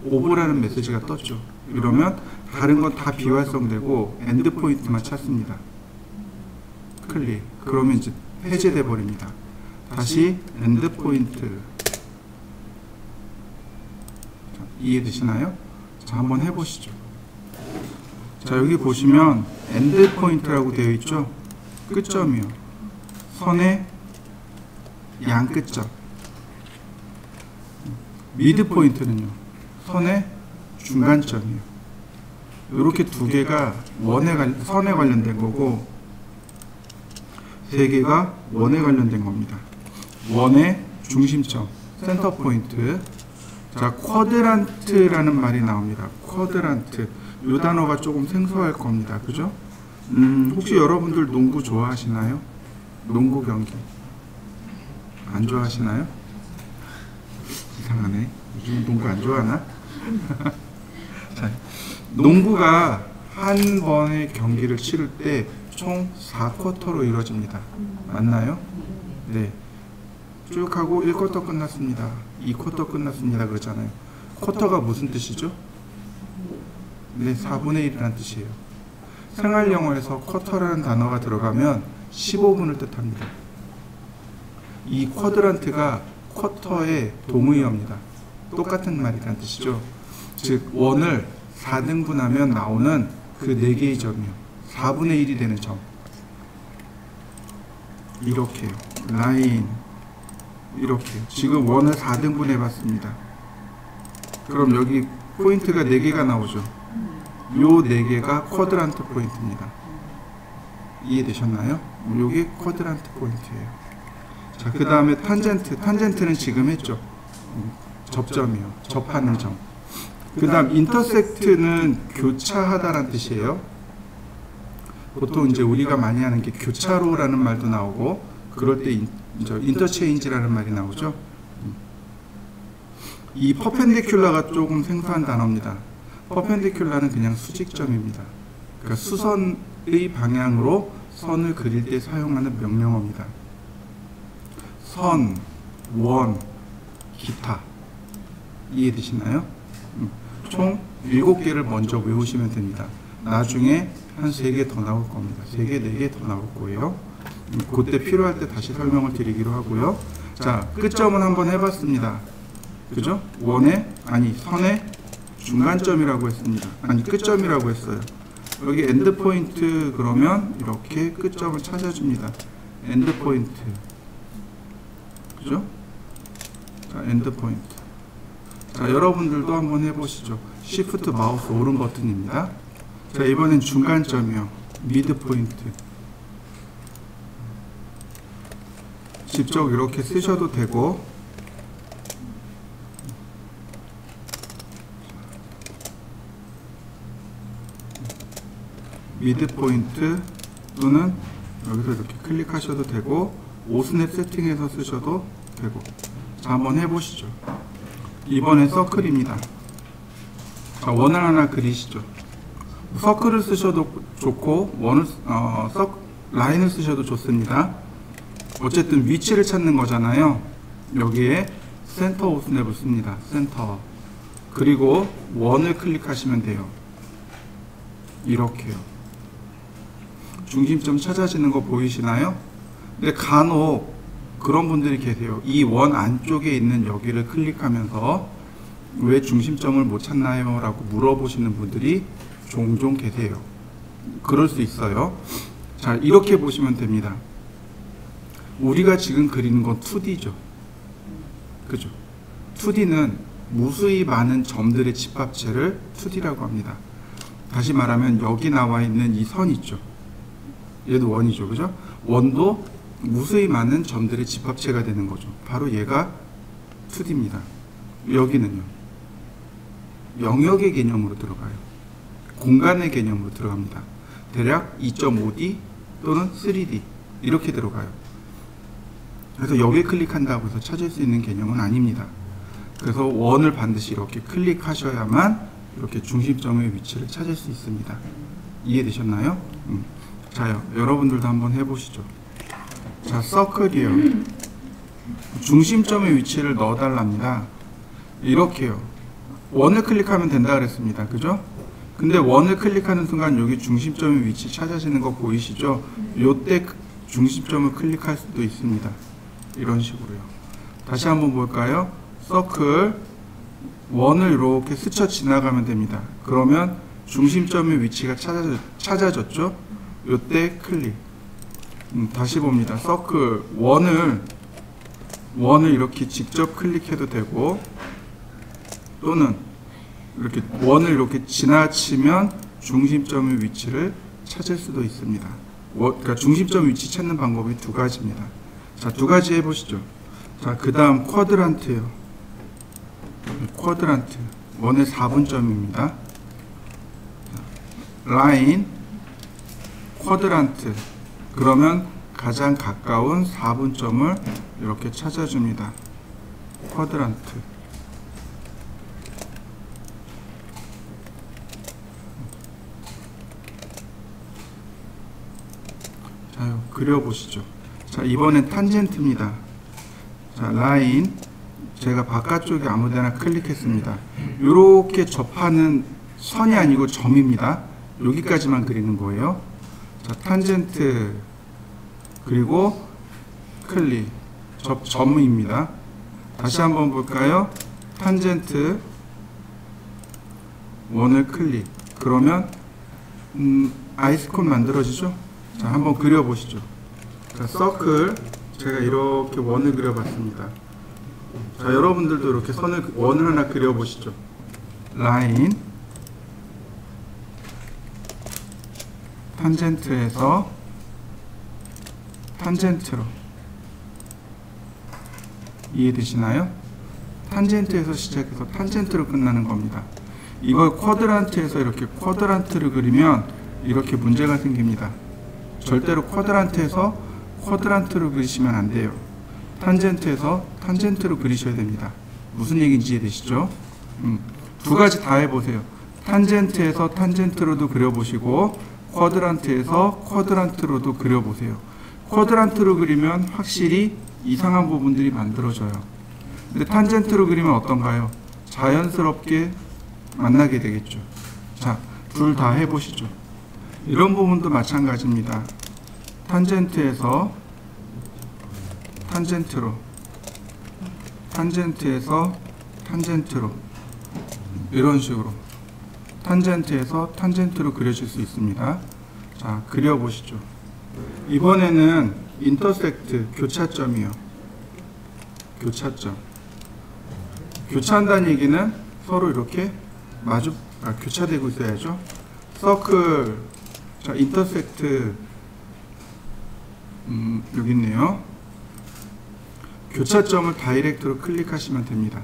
오버라는 메시지가 떴죠. 이러면 다른 건 다 비활성되고 엔드포인트만 찾습니다. 클릭. 그러면 이제 해제돼 버립니다. 다시 엔드포인트. 이해되시나요? 자, 한번 해보시죠. 자, 여기 보시면 엔드포인트라고 되어 있죠. 끝점이요. 선의 양 끝점. 미드포인트는요, 선의 중간점이요. 이렇게 2개가 선에 관련된 거고, 3개가 원에 관련된 겁니다. 원의 중심점, 센터 포인트. 자, 쿼드란트라는 말이 나옵니다. 쿼드란트. 이 단어가 조금 생소할 겁니다. 그죠? 혹시 여러분들 농구 좋아하시나요? 농구 경기. 안 좋아하시나요? 이상하네. 요즘 농구 안 좋아하나? 자, 농구가 한 번의 경기를 치를 때 총 4쿼터로 이루어집니다. 맞나요? 네. 쭉 하고 1쿼터 끝났습니다. 2쿼터 끝났습니다. 그러잖아요. 쿼터가 무슨 뜻이죠? 네, 4분의 1이라는 뜻이에요. 생활 영어에서 쿼터라는 단어가 들어가면 15분을 뜻합니다. 이 쿼드란트가 쿼터의 동의어입니다. 똑같은 말이라는 뜻이죠. 즉, 원을 4등분하면 나오는 그 4개의 점이요. 4분의 1이 되는 점. 이렇게요. 라인 이렇게 지금 원을 4등분 해봤습니다. 그럼 여기 포인트가 4개가 나오죠. 요 4개가 쿼드란트 포인트입니다. 이해되셨나요? 요게 쿼드란트 포인트예요. 자, 그 다음에 탄젠트는 지금 했죠. 접점이요. 접하는 점. 그 다음 인터섹트는 교차하다라는 뜻이에요. 보통 이제 우리가 많이 하는 게 교차로라는 말도 나오고, 그럴 때 인터체인지라는 말이 나오죠. 이 퍼펜디큘라가 조금 생소한 단어입니다. 퍼펜디큘라는 그냥 수직점입니다. 그러니까 수선의 방향으로 선을 그릴 때 사용하는 명령어입니다. 선, 원, 기타. 이해되시나요? 총 7개를 먼저 외우시면 됩니다. 나중에 한 3개 더 나올 겁니다. 3개, 4개 더 나올 거예요. 그때 필요할 때 다시 설명을 드리기로 하고요. 자, 끝점은 한번 해봤습니다. 그죠? 선의 중간점이라고 했습니다. 아니, 끝점이라고 했어요. 여기 엔드 포인트 그러면 이렇게 끝점을 찾아줍니다. 엔드 포인트. 그죠? 자, 엔드 포인트. 자, 여러분들도 한번 해보시죠. Shift 마우스 오른 버튼입니다. 자, 이번엔 중간점이요. 미드 포인트. 직접 이렇게 쓰셔도 되고, 미드 포인트 또는 여기서 이렇게 클릭하셔도 되고, 5스냅 세팅해서 쓰셔도 되고. 자, 한번 해보시죠. 이번엔 서클입니다. 자, 원을 하나 그리시죠. 서클을 쓰셔도 좋고, 라인을 쓰셔도 좋습니다. 어쨌든 위치를 찾는 거잖아요. 여기에 센터 5스냅을 씁니다. 센터. 그리고 원을 클릭하시면 돼요. 이렇게요. 중심점 찾아지는 거 보이시나요? 근데 간혹 그런 분들이 계세요. 이 원 안쪽에 있는 여기를 클릭하면서 왜 중심점을 못 찾나요? 라고 물어보시는 분들이 종종 계세요. 그럴 수 있어요. 자, 이렇게 보시면 됩니다. 우리가 지금 그리는 건 2D죠. 그죠? 2D는 무수히 많은 점들의 집합체를 2D라고 합니다. 다시 말하면 여기 나와 있는 이 선 있죠. 얘도 원이죠. 그죠? 원도 무수히 많은 점들의 집합체가 되는 거죠. 바로 얘가 2D입니다. 여기는요. 영역의 개념으로 들어가요. 공간의 개념으로 들어갑니다. 대략 2.5D 또는 3D 이렇게 들어가요. 그래서 여기에 클릭한다고 해서 찾을 수 있는 개념은 아닙니다. 그래서 원을 반드시 이렇게 클릭하셔야만 이렇게 중심점의 위치를 찾을 수 있습니다. 이해되셨나요? 자요, 여러분들도 한번 해보시죠. 자, 서클이요. 중심점의 위치를 넣어달랍니다. 이렇게요. 원을 클릭하면 된다 그랬습니다. 그죠? 근데 원을 클릭하는 순간 여기 중심점의 위치 찾아지는 거 보이시죠? 요때 중심점을 클릭할 수도 있습니다. 이런 식으로요. 다시 한번 볼까요? 서클 원을 이렇게 스쳐 지나가면 됩니다. 그러면 중심점의 위치가 찾아졌죠? 요때 클릭. 다시 봅니다. 서클 원을 이렇게 직접 클릭해도 되고, 또는 이렇게 원을 이렇게 지나치면 중심점의 위치를 찾을 수도 있습니다. 그러니까 중심점 위치 찾는 방법이 2가지입니다. 자, 2가지 해보시죠. 자, 그 다음 쿼드란트요. 쿼드란트 원의 4분점입니다. 라인 쿼드란트 그러면 가장 가까운 4분점을 이렇게 찾아줍니다. 쿼드란트. 자, 그려보시죠. 자, 이번엔 탄젠트입니다. 자, 라인 제가 바깥쪽에 아무데나 클릭했습니다. 이렇게 접하는 선이 아니고 점입니다. 여기까지만 그리는 거예요. 자, 탄젠트 그리고 클릭 점입니다. 다시 한번 볼까요? 탄젠트 원을 클릭 그러면 아이스콘 만들어지죠? 자, 한번 그려보시죠. 자, 서클 제가 이렇게 원을 그려봤습니다. 자, 여러분들도 이렇게 원을 하나 그려보시죠. 라인, 탄젠트에서 탄젠트로. 이해되시나요? 탄젠트에서 시작해서 탄젠트로 끝나는 겁니다. 이걸 쿼드란트에서 이렇게 쿼드란트를 그리면 이렇게 문제가 생깁니다. 절대로 쿼드란트에서 쿼드란트로 그리시면 안 돼요. 탄젠트에서 탄젠트로 그리셔야 됩니다. 무슨 얘기인지 이해되시죠? 두 가지 다 해보세요. 탄젠트에서 탄젠트로도 그려보시고 쿼드란트에서 쿼드란트로도 그려보세요. 쿼드란트로 그리면 확실히 이상한 부분들이 만들어져요. 근데 탄젠트로 그리면 어떤가요? 자연스럽게 만나게 되겠죠. 자, 둘 다 해보시죠. 이런 부분도 마찬가지입니다. 탄젠트에서 탄젠트로, 탄젠트에서 탄젠트로, 이런 식으로 탄젠트에서 탄젠트로 그려질 수 있습니다. 자, 그려보시죠. 이번에는 인터섹트, 교차점이요. 교차점. 교차한다는 얘기는 서로 이렇게 교차되고 있어야죠. 서클, 자, 인터섹트, 여기 있네요. 교차점을 다이렉트로 클릭하시면 됩니다.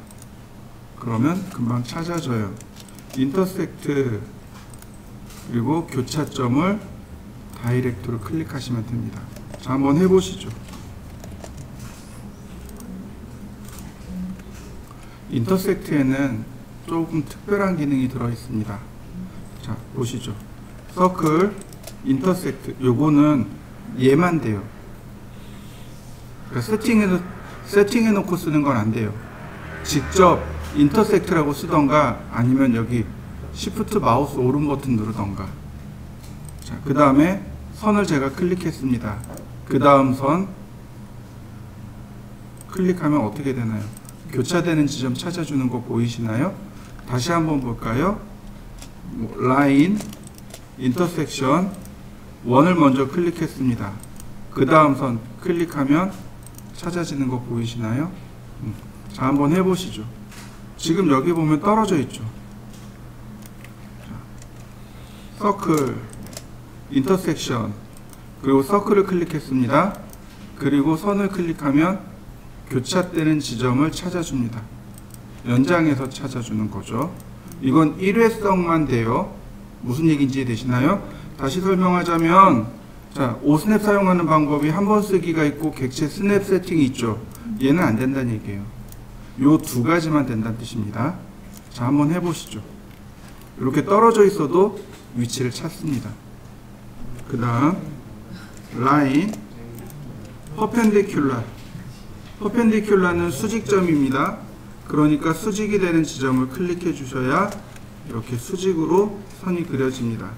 그러면 금방 찾아져요. 인터섹트, 그리고 교차점을 다이렉트로 클릭하시면 됩니다. 자, 한번 해보시죠. 인터섹트에는 조금 특별한 기능이 들어 있습니다. 자, 보시죠. 서클, 인터섹트, 요거는 얘만 돼요. 그러니까 세팅해 놓고 쓰는 건 안 돼요. 직접 인터섹트라고 쓰던가 아니면 여기 Shift 마우스 오른 버튼 누르던가. 자, 그 다음에 선을 제가 클릭했습니다. 그 다음 선 클릭하면 어떻게 되나요? 교차되는 지점 찾아주는 거 보이시나요? 다시 한번 볼까요? 라인, 인터섹션, 원을 먼저 클릭했습니다. 그 다음 선 클릭하면 찾아지는 거 보이시나요? 자, 한번 해보시죠. 지금 여기 보면 떨어져 있죠. 자, 서클, 인터섹션, 그리고 서클을 클릭했습니다. 그리고 선을 클릭하면 교차되는 지점을 찾아줍니다. 연장해서 찾아주는 거죠. 이건 일회성만 돼요. 무슨 얘기인지 되시나요? 다시 설명하자면, 자, 5스냅 사용하는 방법이 한 번 쓰기가 있고 객체 스냅 세팅이 있죠. 얘는 안 된다는 얘기예요. 요 두 가지만 된다는 뜻입니다. 자, 한번 해보시죠. 이렇게 떨어져 있어도 위치를 찾습니다. 그 다음 라인, 퍼펜디큘라. 퍼펜디큘라는 수직점입니다. 그러니까 수직이 되는 지점을 클릭해 주셔야 이렇게 수직으로 선이 그려집니다.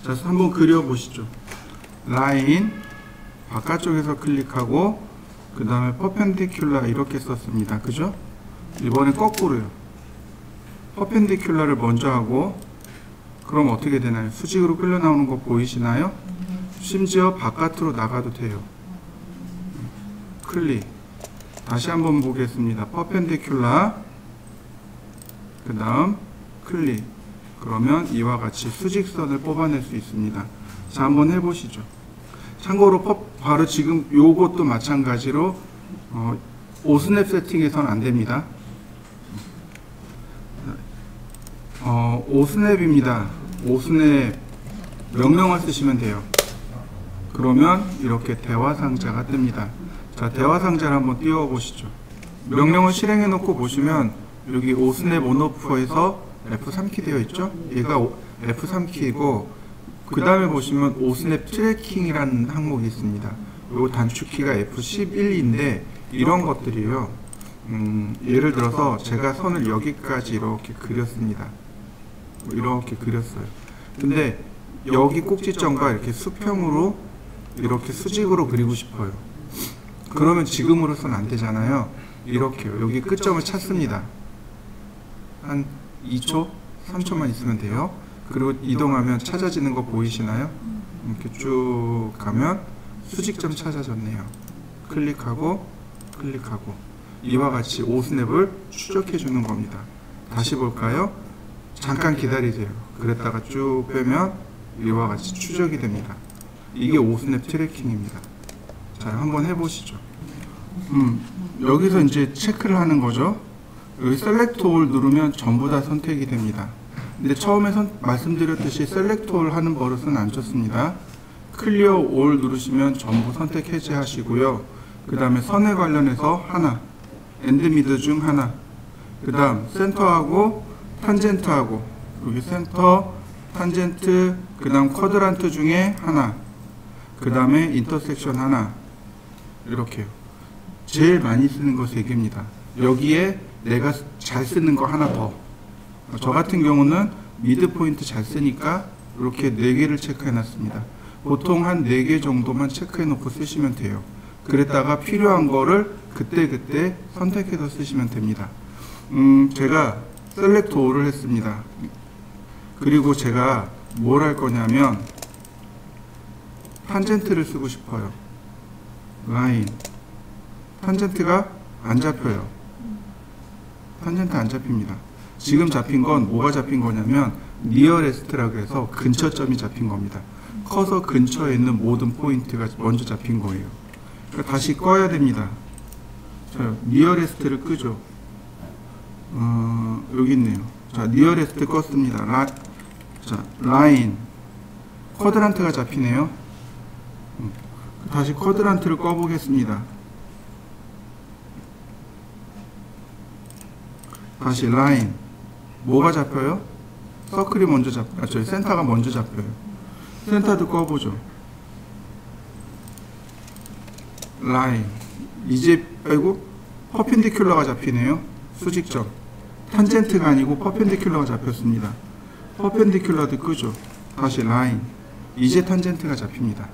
자, 한번 그려보시죠. 라인, 바깥쪽에서 클릭하고 그 다음에 퍼펜디큘라 이렇게 썼습니다. 그죠? 이번엔 거꾸로요. 퍼펜디큘라를 먼저 하고 그럼 어떻게 되나요? 수직으로 끌려 나오는 거 보이시나요? 심지어 바깥으로 나가도 돼요. 클릭. 다시 한번 보겠습니다. 퍼펜디큘라, 그 다음 클릭. 그러면 이와 같이 수직선을 뽑아낼 수 있습니다. 자, 한번 해보시죠. 참고로 바로 지금 요것도 마찬가지로 5스냅 세팅에서는 안 됩니다. 5스냅입니다. 5스냅 명령을 쓰시면 돼요. 그러면 이렇게 대화 상자가 뜹니다. 자, 대화 상자를 한번 띄워 보시죠. 명령을 실행해 놓고 보시면 여기 5스냅 온오프에서 F3키 되어 있죠? 얘가 F3키이고 그 다음에 보시면 5스냅 트래킹이라는 항목이 있습니다. 요 단축키가 F11인데 이런 것들이에요. 예를 들어서 제가 선을 여기까지 이렇게 그렸습니다. 이렇게 그렸어요. 근데 여기 꼭지점과 이렇게 수평으로 이렇게 수직으로 그리고 싶어요. 그러면 지금으로선 안 되잖아요. 이렇게요. 여기 끝점을 찾습니다. 한 2초, 3초만 있으면 돼요. 그리고 이동하면 찾아지는 거 보이시나요? 이렇게 쭉 가면 수직점 찾아졌네요. 클릭하고 클릭하고 이와 같이 5스냅을 추적해 주는 겁니다. 다시 볼까요? 잠깐 기다리세요. 그랬다가 쭉 빼면 이와 같이 추적이 됩니다. 이게 5스냅 트래킹입니다. 자, 한번 해보시죠. 여기서 이제 체크를 하는 거죠. 여기 셀렉트 올 누르면 전부 다 선택이 됩니다. 근데 처음에 말씀드렸듯이 셀렉트 올 하는 버릇은 안 좋습니다. 클리어 올 누르시면 전부 선택 해제하시고요. 그 다음에 선에 관련해서 하나, 엔드 미드 중 하나, 그 다음 센터하고 탄젠트하고, 여기 센터, 탄젠트, 그 다음 쿼드란트 중에 하나, 그 다음에 인터섹션 하나, 이렇게요. 제일 많이 쓰는 거 3개입니다. 여기에 내가 잘 쓰는 거 하나 더. 저 같은 경우는 미드 포인트 잘 쓰니까 이렇게 4개를 체크해 놨습니다. 보통 한 4개 정도만 체크해 놓고 쓰시면 돼요. 그랬다가 필요한 거를 그때그때 선택해서 쓰시면 됩니다. 제가 셀렉트 올을 했습니다. 그리고 제가 뭘 할 거냐면 탄젠트를 쓰고 싶어요. 라인. 탄젠트가 안 잡혀요. 탄젠트 안 잡힙니다. 지금 잡힌 건 뭐가 잡힌 거냐면 니어레스트라고 해서 근처점이 잡힌 겁니다. 커서 근처에 있는 모든 포인트가 먼저 잡힌 거예요. 그러니까 다시 꺼야 됩니다. 자, 니어레스트를 끄죠. 여기 있네요. 자, 니어레스트 껐습니다. 자, 라인. 쿼드란트가 잡히네요. 다시 쿼드란트를 꺼보겠습니다. 다시 라인. 뭐가 잡혀요? 서클이 먼저 저희 센터가 먼저 잡혀요. 센터도 꺼보죠. 라인. 이제 빼고 퍼펜디큘러가 잡히네요. 수직점. 탄젠트가 아니고 퍼펜디큘러가 잡혔습니다. 퍼펜디큘러도 끄죠. 다시 라인. 이제 탄젠트가 잡힙니다.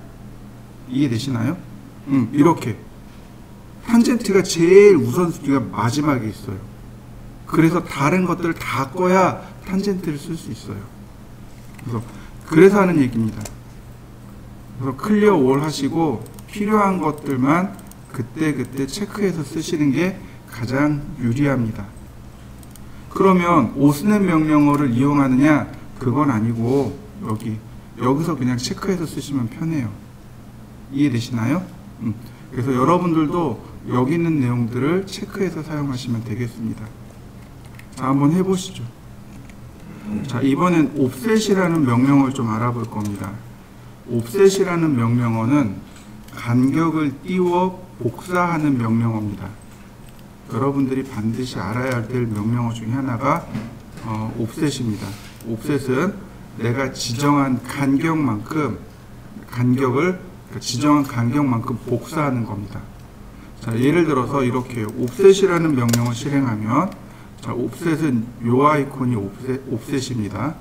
이해되시나요? 이렇게. 탄젠트가 제일 우선순위가 마지막에 있어요. 그래서 다른 것들을 다 꺼야 탄젠트를 쓸 수 있어요. 그래서 하는 얘기입니다. 그래서 클리어 올 하시고 필요한 것들만 그때그때 체크해서 쓰시는 게 가장 유리합니다. 그러면 5스냅 명령어를 이용하느냐? 그건 아니고 여기서 그냥 체크해서 쓰시면 편해요. 이해되시나요? 그래서 여러분들도 여기 있는 내용들을 체크해서 사용하시면 되겠습니다. 자, 한번 해보시죠. 자, 이번엔 옵셋이라는 명령어를 좀 알아볼 겁니다. 옵셋이라는 명령어는 간격을 띄워 복사하는 명령어입니다. 여러분들이 반드시 알아야 될 명령어 중에 하나가 옵셋입니다. 옵셋은 내가 지정한 간격만큼 지정한 간격만큼 복사하는 겁니다. 자, 예를 들어서 이렇게 옵셋이라는 명령을 실행하면, 자, 옵셋은 요 아이콘이 옵셋입니다.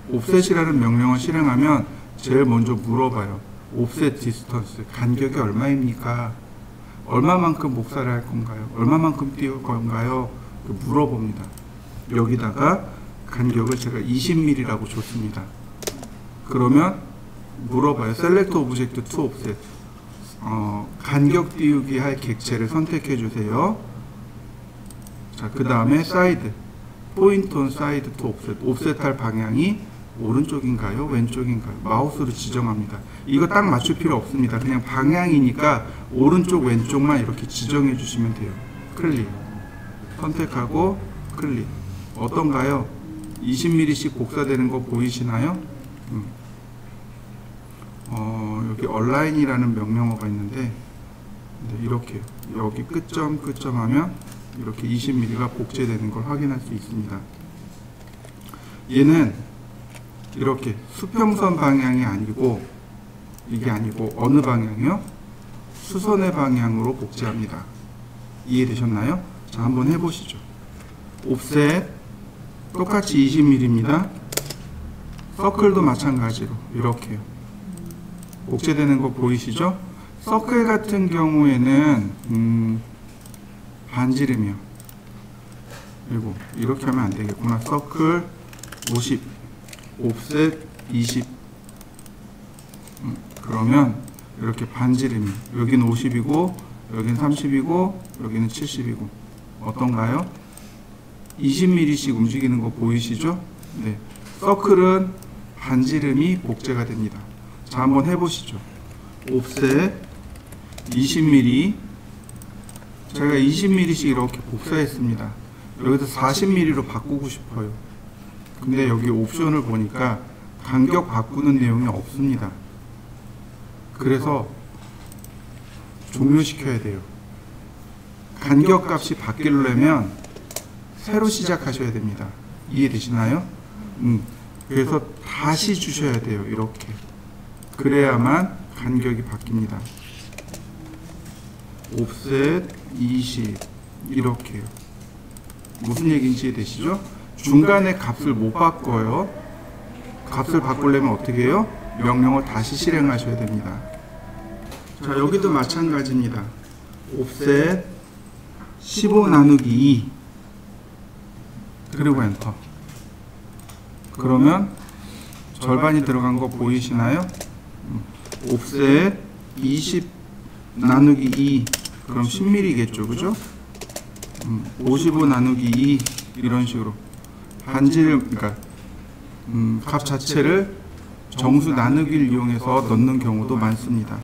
옵셋이라는 명령을 실행하면 제일 먼저 물어봐요. 옵셋 디스턴스, 간격이 얼마입니까? 얼마만큼 복사를 할 건가요? 얼마만큼 띄울 건가요? 물어봅니다. 여기다가 간격을 제가 20mm라고 줬습니다. 그러면 물어봐요. Select Object to Offset. 간격 띄우기 할 객체를 선택해 주세요. 자, 그 다음에 사이드. Point on side to offset. 옵셋 할 방향이 오른쪽인가요? 왼쪽인가요? 마우스로 지정합니다. 이거 딱 맞출 필요 없습니다. 그냥 방향이니까 오른쪽, 왼쪽만 이렇게 지정해 주시면 돼요. 클릭. 선택하고 클릭. 어떤가요? 20mm씩 복사되는 거 보이시나요? 여기 얼라인이라는 명령어가 있는데, 이렇게 여기 끝점 하면 이렇게 20mm가 복제되는 걸 확인할 수 있습니다. 얘는 이렇게 수평선 방향이 아니고, 이게 아니고 어느 방향이요? 수선의 방향으로 복제합니다. 이해되셨나요? 자, 한번 해보시죠. 옵셋 똑같이 20mm입니다. 서클도 마찬가지로 이렇게요. 복제되는 거 보이시죠? 서클 같은 경우에는 반지름이요. 그리고 이렇게 하면 안 되겠구나. 서클 50, 옵셋 20. 그러면 이렇게 반지름이 여기는 50이고 여기는 30이고 여기는 70이고 어떤가요? 20mm씩 움직이는 거 보이시죠? 네. 서클은 반지름이 복제가 됩니다. 자, 한번 해보시죠. 옵셋 20mm, 제가 20mm씩 이렇게 복사했습니다. 여기서 40mm로 바꾸고 싶어요. 근데 여기 옵션을 보니까 간격 바꾸는 내용이 없습니다. 그래서 종료시켜야 돼요. 간격 값이 바뀌려면 새로 시작하셔야 됩니다. 이해되시나요? 그래서 다시 주셔야 돼요. 이렇게. 그래야만 간격이 바뀝니다. 옵셋 20 이렇게요. 무슨 얘기인지 되시죠? 중간에 값을 못 바꿔요. 값을 바꾸려면 어떻게 해요? 명령을 다시 실행하셔야 됩니다. 자, 여기도 마찬가지입니다. 옵셋 15 나누기 2 그리고 엔터. 그러면 절반이 들어간 거 보이시나요? 옵셋 20 나누기 2 그럼 10mm겠죠, 그죠? 55 나누기 2 이런 식으로 반지름, 그러니까 값 자체를 정수 나누기를 이용해서 넣는 경우도 많습니다.